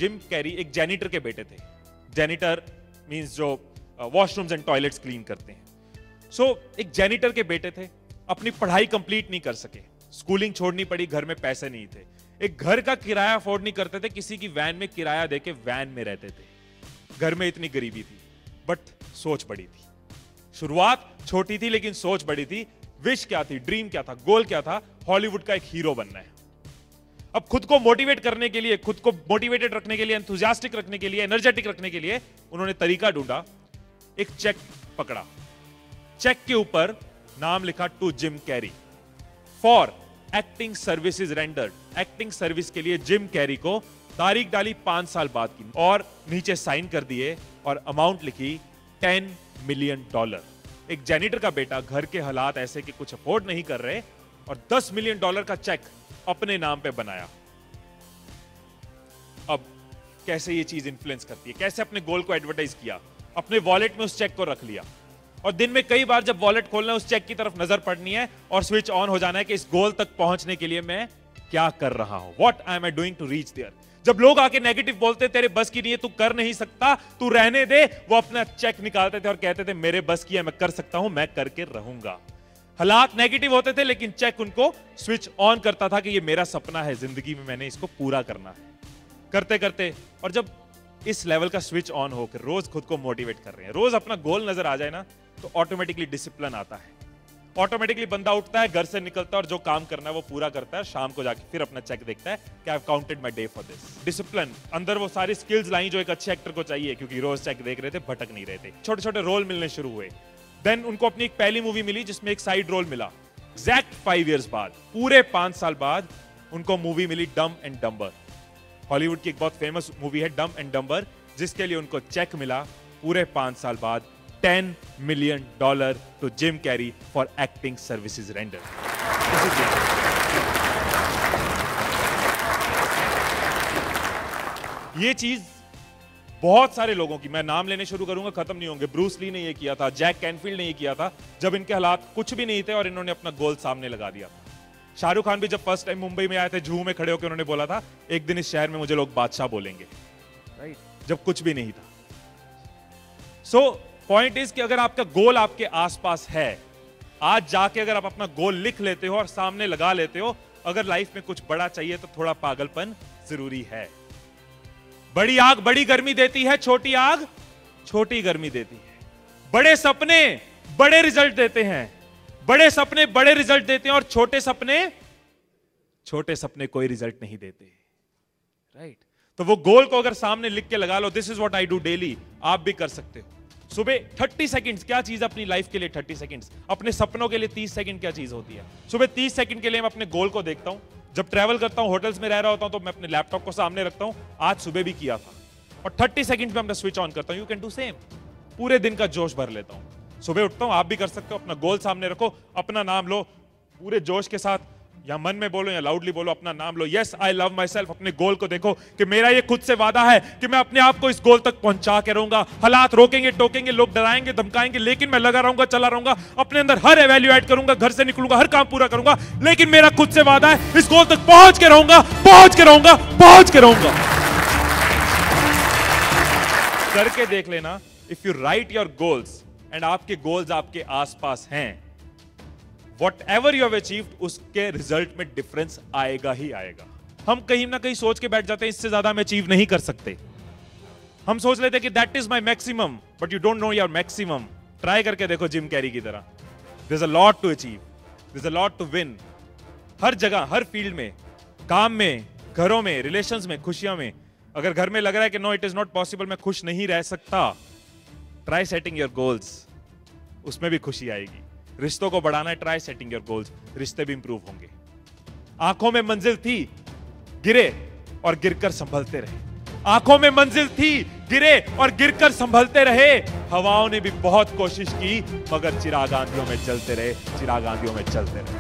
Jim Carrey एक janitor के बेटे थे। जैनिटर मींस जो वॉशरूम्स एंड टॉयलेट्स क्लीन करते हैं। सो एक जैनिटर के बेटे थे, अपनी पढ़ाई कंप्लीट नहीं कर सके, स्कूलिंग छोड़नी पड़ी, घर में पैसे नहीं थे, एक घर का किराया अफोर्ड नहीं करते थे, किसी की वैन में किराया देके वैन में रहते थे। घर में इतनी गरीबी थी, बट सोच बड़ी थी। शुरुआत छोटी थी लेकिन सोच बड़ी थी। विश क्या थी, ड्रीम क्या था, गोल क्या था? हॉलीवुड का एक हीरो बनना है। अब खुद को मोटिवेट करने के लिए, खुद को मोटिवेटेड रखने के लिए, एंथुसियास्टिक रखने के लिए, एनर्जेटिक रखने के लिए उन्होंने तरीका ढूंढा। एक चेक पकड़ा, चेक के ऊपर नाम लिखा to Jim Carrey for acting services rendered. Acting service के लिए जिम कैरी को तारीख डाली 5 साल बाद की, और नीचे साइन कर दिए और अमाउंट लिखी $10 मिलियन। एक जैनिटर का बेटा, घर के हालात ऐसे कि कुछ अफोर्ड नहीं कर रहे, और $10 मिलियन का चेक अपने नाम पे बनाया। अब कैसे ये चीज इन्फ्लुएंस करती है, कैसे अपने गोल को एडवर्टाइज किया, अपने वॉलेट में उस चेक को रख लिया, और दिन में कई बार जब वॉलेट खोलना है उस चेक की तरफ नजर पड़नी है और स्विच ऑन हो जाना है कि इस गोल तक पहुंचने के लिए मैं क्या कर रहा हूं, what I am I doing to reach there. जब लोग आके नेगेटिव बोलते तेरे बस की नहीं है, तू कर नहीं सकता, तू रहने दे, वो अपना चेक निकालते थे और कहते थे मेरे बस की है, मैं कर सकता हूं, मैं करके रहूंगा। हालात नेगेटिव होते थे लेकिन चेक उनको स्विच ऑन करता था कि ये मेरा सपना है, जिंदगी में मैंने इसको पूरा करना है। करते करते, और जब इस लेवल का स्विच ऑन होकर रोज खुद को मोटिवेट कर रहे हैं, रोज अपना गोल नजर आ जाए ना, तो ऑटोमेटिकली डिसिप्लिन आता है। ऑटोमेटिकली बंदा उठता है, घर से निकलता है और जो काम करना है वो पूरा करता है। शाम को जाके फिर अपना चेक देखता है कि I have counted my day for this. Discipline, अंदर वो सारी स्किल्स लाई जो एक अच्छे एक्टर को चाहिए, क्योंकि रोज चेक देख रहे थे, भटक नहीं रहे थे। छोटे छोटे रोल मिलने शुरू हुए। देन उनको अपनी एक पहली मूवी मिली जिसमें एक साइड रोल मिला। एग्जैक्ट 5 इयर्स बाद, पूरे 5 साल बाद उनको मूवी मिली डम एंड डम्बर। हॉलीवुड की एक बहुत फेमस मूवी है डम एंड डम्बर, जिसके लिए उनको चेक मिला पूरे 5 साल बाद $10 million to Jim Carrey for acting services render. ये चीज बहुत सारे लोगों की, मैं नाम लेने शुरू करूंगा खत्म नहीं होंगे। ब्रूस ली ने ये किया था, जैक कैनफील्ड ने ये किया था, जब इनके हालात कुछ भी नहीं थे और इन्होंने अपना गोल सामने लगा दिया था। शाहरुख खान भी जब फर्स्ट टाइम मुंबई में आए थे, जूहू में खड़े होकर उन्होंने बोला था एक दिन इस शहर में मुझे लोग बादशाह बोलेंगे, राइट, जब कुछ भी नहीं था। सो पॉइंट इज कि अगर आपका गोल आपके आसपास है, आज जाके अगर आप अपना गोल लिख लेते हो और सामने लगा लेते हो, अगर लाइफ में कुछ बड़ा चाहिए तो थोड़ा पागलपन जरूरी है। बड़ी आग बड़ी गर्मी देती है, छोटी आग छोटी गर्मी देती है। बड़े सपने बड़े रिजल्ट देते हैं, बड़े सपने बड़े रिजल्ट देते हैं, और छोटे सपने कोई रिजल्ट नहीं देते, राइट। तो वो गोल को अगर सामने लिख के लगा लो, this is what I do daily, आप भी कर सकते हो। सुबह 30 सेकंड्स, क्या चीज अपनी लाइफ के लिए 30 सेकंड्स, अपने सपनों के लिए 30 सेकंड क्या चीज होती है। सुबह 30 सेकंड के लिए मैं अपने गोल को देखता हूं। जब ट्रैवल करता हूं, होटल्स में रह रहा होता हूं, तो मैं अपने लैपटॉप को सामने रखता हूं, आज सुबह भी किया था, और 30 सेकंड में अपना स्विच ऑन करता हूं। यू कैन डू सेम, पूरे दिन का जोश भर लेता हूं। सुबह उठता हूं, आप भी कर सकते हो, अपना गोल सामने रखो, अपना नाम लो, पूरे जोश के साथ, या मन में बोलो या लाउडली बोलो, अपना नाम लो, yes I love myself. अपने गोल को देखो कि मेरा ये खुद से वादा है कि मैं अपने आप को इस गोल तक पहुंचा के रहूंगा। हालात रोकेंगे टोकेंगे, लोग डराएंगे धमकाएंगे, लेकिन मैं लगा रहूंगा, चला रहूंगा, अपने अंदर हर वैल्यू ऐड करूंगा, घर से निकलूंगा, हर काम पूरा करूंगा, लेकिन मेरा खुद से वादा है इस गोल तक पहुंच के रहूंगा, पहुंच के रहूंगा, पहुंच के रहूंगा। करके देख लेना। If you right your goals, and आपके गोल्स आपके आसपास हैं, Whatever you have achieved, उसके रिजल्ट में डिफरेंस आएगा ही आएगा। हम कहीं ना कहीं सोच के बैठ जाते हैं इससे ज्यादा हम अचीव नहीं कर सकते। हम सोच लेते हैं कि that is my maximum, but you don't know your maximum. Try करके देखो जिम कैरी की तरह। There is a lot to achieve, there is a lot to win. हर जगह, हर फील्ड में, काम में, घरों में, रिलेशंस में, खुशियों में। अगर घर में लग रहा है कि no it is not possible, मैं खुश नहीं रह सकता, ट्राई सेटिंग योर गोल्स, उसमें भी खुशी आएगी। रिश्तों को बढ़ाना है, ट्राई सेटिंग योर गोल्स, रिश्ते भी इंप्रूव होंगे। आंखों में मंजिल थी, गिरे और गिरकर संभलते रहे। आंखों में मंजिल थी, गिरे और गिरकर संभलते रहे। हवाओं ने भी बहुत कोशिश की, मगर चिराग आंधियों में चलते रहे, चिराग आंधियों में चलते रहे।